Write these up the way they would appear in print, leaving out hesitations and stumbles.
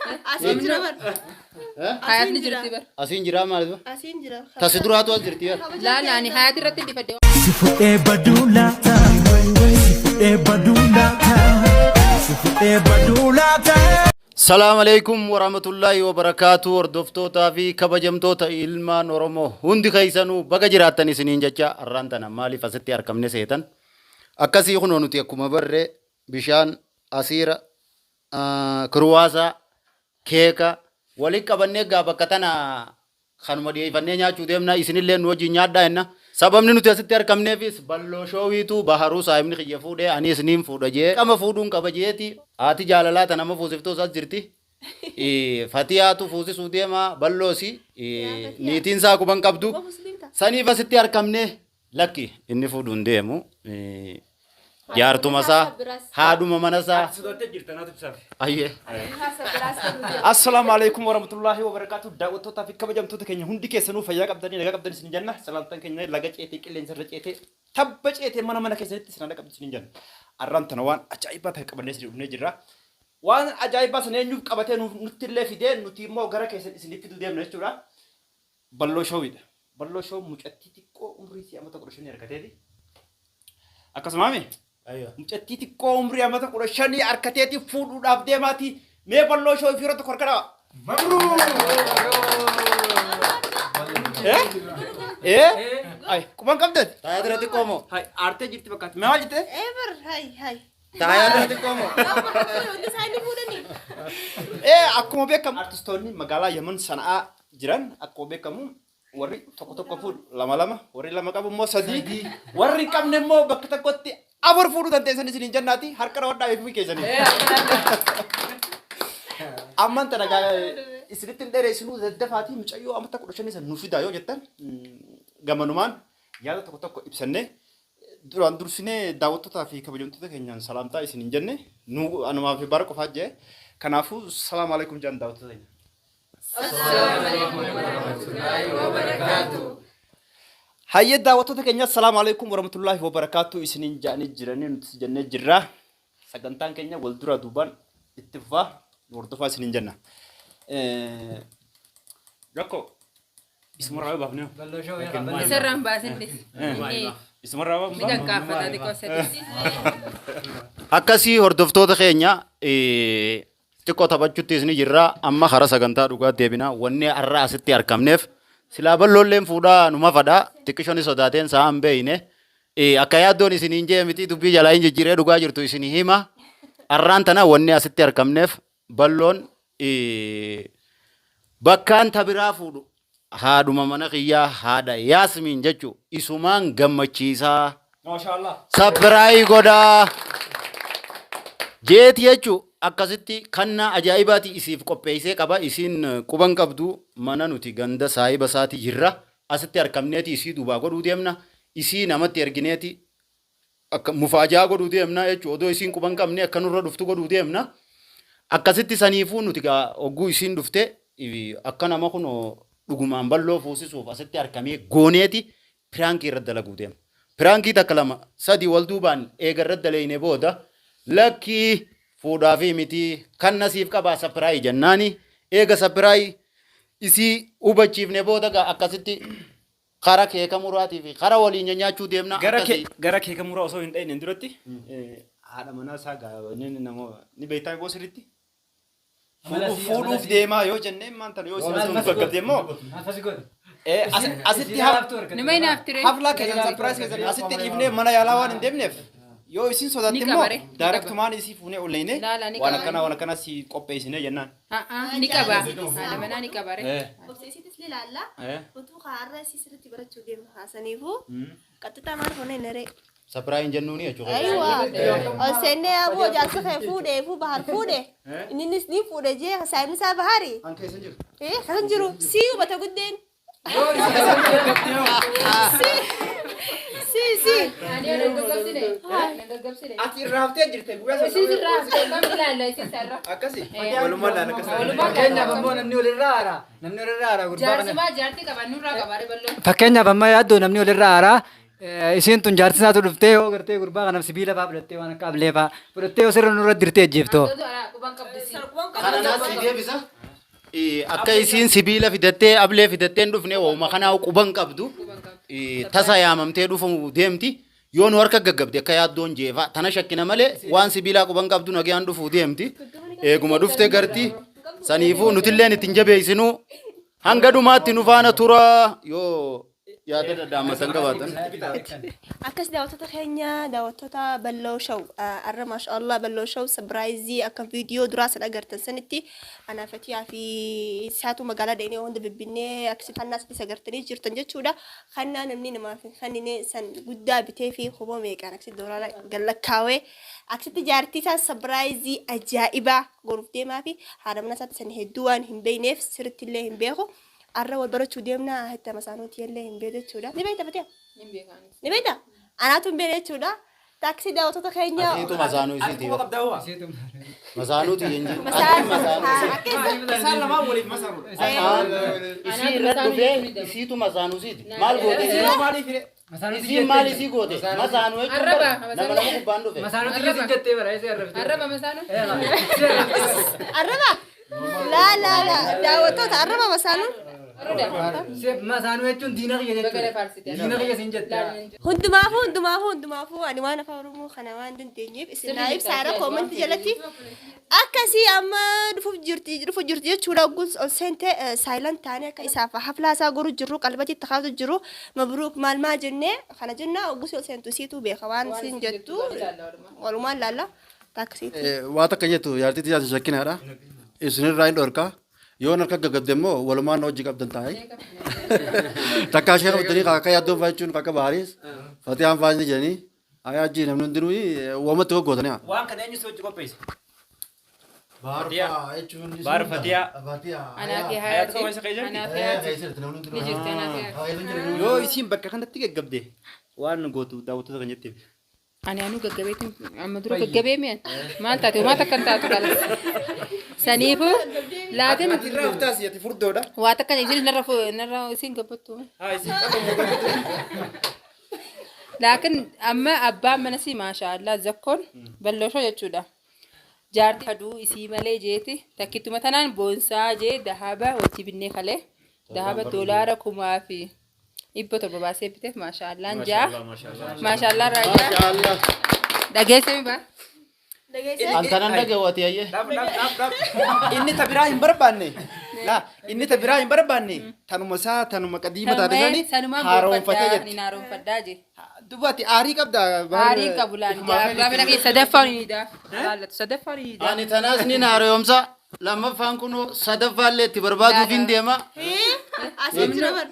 Asin jira bar. Hayatni jirti bar. Asin jira maaliif? Asin jira. Tasiduraatu as jirti bar. Laalaani hayati irratti difadde. Sifu'ee baduulaata. Sifu'ee baduulaata. Sifu'ee baduulaata. Salaamu alaikum warahmatullahi wabarakatuh. Hordoftoota fi kabajamtoota ilmaan Oromoo hundi keessanuu baga jiraattan isiniin jecha arraan tana maaliif asitti argamne seetan akkasii kunoo nuti akkuma barre bishaan asiira kurwaasaa keeka waliin qabannee gaa bakka tana kanuma dhiyeeffannee nyaachuu deemna isinillee nu wajjin nyaadhaa jenna. Sababni nuti asitti argamneefis balloo shoowiitu baharuu saayimni kiyya fuudhee ani isiniin fuudha jee qama fuudhuun qaba jeeti haati jaalalaa tana nama fuusiftoos as jirti. Fatiyaatu fuusisuu deema balloosi niitiin isaa quban qabdu saniif asitti argamne lakki inni fuudhuun deemu. Jaartuma isaa haadhuma mana isaa ayyee. Assalamu alaikum warahmatullahi wabarakatuh. Daawwattoota fi kabajamtoota keenya hundi keessanuu fayyaa qabdanii nagaa qabdanii isin jenna. Salaamtaan keenya laga ceetee qilleensa irra ceetee tabba ceetee mana keessanitti isin nagaa qabdanii isin jenna. Arraan tana waan ajaa'ibaa ta'e qabannee isin dhufnee jirra. Waan ajaa'ibaa sana eenyuuf qabatee nutti illee fidee nuti immoo gara keessan isinitti deemna jechuudha. Balloo shoowiidha. Balloo shoo mucattii xiqqoo umrii si amata 15 harkateeti. Akkasumaami mucattii xiqqoo umrii amata 15 harkateeti fuudhuudhaaf deemaati. Mee balloo shoo ifirratti korkadha. Mabruu! Ay, kuman qabdeen? Taayyaa irratti qoomoo. Hay, aartee jirti bakkaatti. Mee maal jettee? Ever hay. Taayyaa irratti qoomoo. Hundi isaanii fuudhanii. Akkuma beekamu artistoonni magaalaa Yemen Sana'aa jiran akkuma beekamu warri tokko fuudhu lama warri lama qabu immoo sadii warri hin qabne immoo bakka tokkotti afur fuudhuu dandeessan isiniin jennaati harka rawadhaa eefuu keessanii. Amman tana isinitti hin dheeressinuu daddafaatii mucayyoo amata 15 san nuuf fidaa yoo jettan gamanumaan yaada tokko ibsannee duraan dursinee daawwattootaa fi kabajamtoota keenyaan salaamtaa isiniin jenne nu anumaa fi bara qofaa jee kanaafuu salaamu alaikum jaan daawwattoota keenya. Hayyee daawwattoota keenya assalamu alaikum warahmatullahi wabarakatuh isiniin jaanii jiranii nuti jennee jirra. Sagantaan keenya wal dura duubaan itti fufaa hordofaa isiniin jenna. Rakko ismarraa baafnee. Isarraan baasinnis. Ismarraa baafnee. Miidhaan kaaffataa xiqqoo sadii. Akkasii hordoftoota keenya xiqqoo taphachuutti isin jirra amma hara sagantaa dhugaa deebina wanni har'a asitti argamneef silaa balloolleen fuudhaa numa fadhaa xiqqishoon sodaateen sa'aan beeyne akka yaaddoon isiniin jee miti dubbii jalaa hin jijjiiree dhugaa jirtu isinii hima har'aan tana wanni asitti argamneef balloon bakkaan tabiraa fuudhu haadhuma mana kiyyaa haadha Yaasmiin jechuu isumaan gammachiisaa sabbiraayi godhaa jeeti jechuu akkasitti kannaa ajaa'ibaati isiif qopheessee qaba isiin quban qabdu mana nuti ganda saayiba isaati jirra asitti argamneeti isii duubaa godhuu deemna isii namatti ergineeti akka mufaajaa godhuu deemna jechuu odoo isiin quban qabne akka nurra dhuftu godhuu deemna akkasitti saniifuu nuti ogguu isiin dhufte akka nama kun dhugumaan balloo fuusisuuf asitti argamee gooneeti piraankii irra dalaguu deemna piraankii takka lama sadii wal duubaan eega irra daleeyne booda lakkii fuudhaa fi miti kan nasiif qabaa sapiraayi jennaani eega sapiraayi isii hubachiifne booda akkasitti kara keeka muraatii fi kara waliin nyaachuu deemna. Gara keeka muraa osoo hin dhayne duratti haadha manaa isaa ni beektaa boo sirriitti. Fuudhuuf deemaa yoo jennee maanta yoo isin gaggabdee immoo asitti haflaa keessan sapiraayi keessan asitti dhiifnee mana yaalaa waan hin deemneef. Yoo isin sodaatti immoo daarektumaan isii fuunee olleeyne waan akkana si qopheessine jennaan. Ni qaba. Haadha manaa ni qaba ree. Obseesiitis ni ilaalla. Utuu kaarra isii sirriitti barachuu deemnu haasaniifuu qaxxitaa maal hoonee naree. Sapiraayin jennuuni jechuudha. Ayiwa. Osenne aboo jaarsa kee fuudhee bahar fuudhee innis ni fuudhee jee saayimni isaa bahari. An keessa jiru. Kan jiru si hubata guddeen. Si. Ati irraa haftee jirte guyyaa sana. Isin irraa haftee kam ilaalla isin sarara. Akkasi. Walumaa laala akkasi. Fakkeenyaaf ammoo namni walirraa haara gurbaa kana. Jaarsumaa jaartii qaba nurraa qaba ree balloon. Fakkeenyaaf amma yaaddoo namni walirraa haara Isiin tun jaartii isaatu dhuftee yoo gartee gurbaa kanaaf sibiila fa'aa fudhattee waan akka ablee fa'aa fudhattee yoo sirra nurra dirtee ejjeeftoo. Kananas si deebisa. Akka isiin sibiila fidattee ablee fidattee hin dhufne waa'uma kanaa quban qabdu tasa yaamamtee dhufu deemti. Yoon harka gaggabde akka yaaddoon jeefa tana shakkina malee waan sibiilaa quban qabdu nagaan dhufu deemti. Eeguma dhuftee garti saniifuu nutilleen ittiin jabeessinu hanga dhumaatti nu faana tura yoo yaada daddaamatan qabaatan. Akkas daawwattoota keenya daawwattoota Balloo Show arra maashaallah Balloo Show sabiraayizii akka viidiyoo duraa sana agartan sanitti anaafatiyaa fi isaatu magaalaa dheenee hunda bibbinee aksifannaa isa agartanii jirtan jechuudha. Kannaa namni namaaf kanneen san guddaa bitee fi huboo meeqaan aksi doolaara gallakkaawee aksitti jaartii isaa sabiraayizii ajaa'ibaa goruuf deemaa fi haadha mana isaatti san hedduu waan hin beekneef sirriitti illee hin beeku. Arra wal barachuu deemnaa hatta masaanuuti illee hin beeku jechuudha. Ni beekta Fatiyaa? Ni beekta? Anaatu hin beeku jechuudha. Taaksii daawwattoota keenya. Asiitu masaanuu isiiti. Masaanuuti jenji. Isaan lamaan waliif masaanuudha. Isii irratti dhufee isiitu masaanuu isiiti. Maal goote? Isiin maal isii goote? Masaanuu jechuudha. Nama nama gubbaan dhufe. Masaanuuti irratti jettee bara isee arrabte. Arraba masaanuu? Arraba? La daawwattoota arraba masaanuu? Masaanuu jechuun diina kiyya jechuudha. Diina kiyya siin jette. Hundumaafuu ani waan afaan Oromoo kana waan dandeenyeef isinaa ibsaara koomantii jalatti akkasii amma dhufuuf jirti jechuudha. Gus ol seentee saayilant taanee akka isaaf haflaasaa goru jirru qalbatti taa'atu jiru mabruuk maal jennee kana jenna gus ol seentu siitu beeka waan siin jettu walumaan laalla taaksiiti. Waa takka jettu yaartiitti yaadu shakkinaadha. Isinirraa hin dhorkaa. Yoon harka gaggabde immoo walumaan hojii qabdan taa'ee. Takka ishee qabdanii akka yaaddoon fa'aa jechuun akka baariis. Fatiyaan fa'aa jedhanii ayaajii namni hundinuu waamatti goggootanii. Waan kana eenyu hojii qopheesse? Baarfaa jechuun. Baarfatiyaa. Anaafii hayaati. Ni jirti anaafii. Yoo isiin bakka kanatti gaggabde waan gootu daawwattoota kan jetteef. Ani anu gaggabeetu amma dura gaggabee mi'an maal taate maal takkan taatu kala saniifu laakin irraa uftaas yati furdoodha. waa takkan isin narra isin gabbattu laakin amma abbaan mana si maashaallah zakkoon balloosho jechuudha. Jaartii aduu isii malee jeeti takkittuma tanaan boonsaa jee dahaba wajji binnee kalee dahaba doolaara 1000 Ibu tu berbahasa betul, mashallah jah, mashallah raja. Daging sih bah. Antanan dhagawati ayye. Inni tabiraa hin barbaanne. La inni tabiraa hin barbaanne. Tanuma qadiima taate sani haaroonfatee jirti. Ni haaroonfadhaa je. Dubatti aarii qabda. Aarii qabu laan jaa. Gaafa dhaqee sadaffaan ni daa. Sadaffaan ni daa. Ani tanaas ni haaroomsa. Lammaffaan kun sadaffaallee itti barbaaduuf hin deema. Asiin jira bar.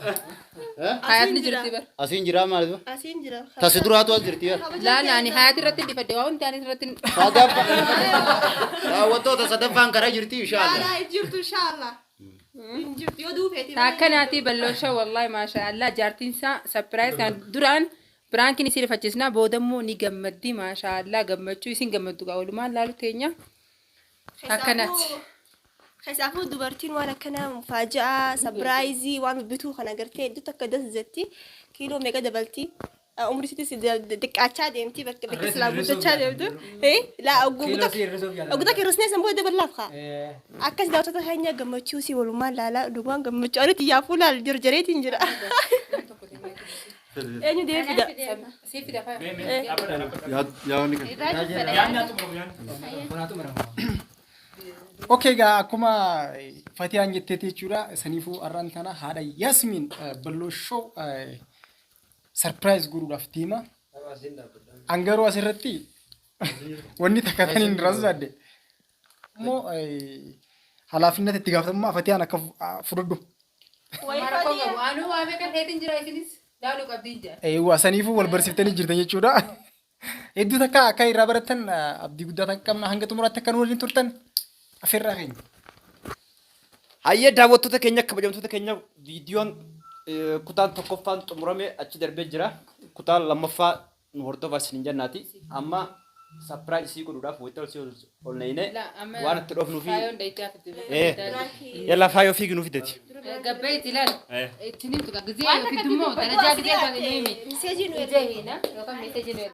Hayatni jirti bar. Asiin jira maal? Asiin jira. Tasi duraatu as jirti bar. Laani hayati irratti difadde waan taani irratti. Daawwattoota sadaffaan karaa jirti inshallah. Ala jirtu inshallah. Jirtu yoo duufeeti. Takkanaati balloosha wallahi maashaallah jaartiinsa surprise kan duraan Prankin isi rifacchisna boodammoo ni gammaddi maashaallah gammachuu isin gammaddu gaa walumaan laalu teenya. Takkanaati. Kaisaafuu dubartiin waan akkana mufaaja'aa sabiraayizii waan bituu kan agartee iddoo takka daszetti kiiloo meeqa dabalti umrisiitis diqqaachaa deemti bakka silaa guddachaa deemtu laa ogguta kirrisnee san booda dabalaaf kaa akkas daawwattoota keenya gammachuu si walumaan laalaa dhugumaan gammachuu anitti yaafuu laal jarjareetiin jira. Eenyu deefida? Siifida faa. Yaawni Okay gaa akkuma Fatiyaan jetteeti jechuudha. Saniifuu arraan tana haadha Yasmin Balloo Show surprise guruudhaaf deema. Angaruu asirratti wanni takka taniin rasaadde. Immoo halaafinnet itti gaafatamummaa Fatiyaan akka fudhadhu. Anu waa meeqa dheetiin jira isinis laaluu qabdiin jira. Waa saniifuu wal barsiiftanii jirtan jechuudha. Hedduu takka akka irraa baratan abdii guddaa takka qabna hanga xumuraatti akka nu waliin turtan. Afirraa keenya. Hayyee daawwattoota keenya kabajamtoota keenya viidiyoon kutaan tokkoffaan xumurame achi darbee jira. Kutaan lammaffaa nu hordofaa isin jennaati. Amma surprise isii godhuudhaaf wayita ol neeyne La, amma waan itti dhofnuufi faayoon dhayitaa fidu. yalla faayoo fiigi nuuf fideti. Gabbee itti ilaali. Ittiin himtu gaa gizee yoo fidummoo darajaa gizee kan inni himi. Meseejii nu Gizee hina yookaan meseejii nu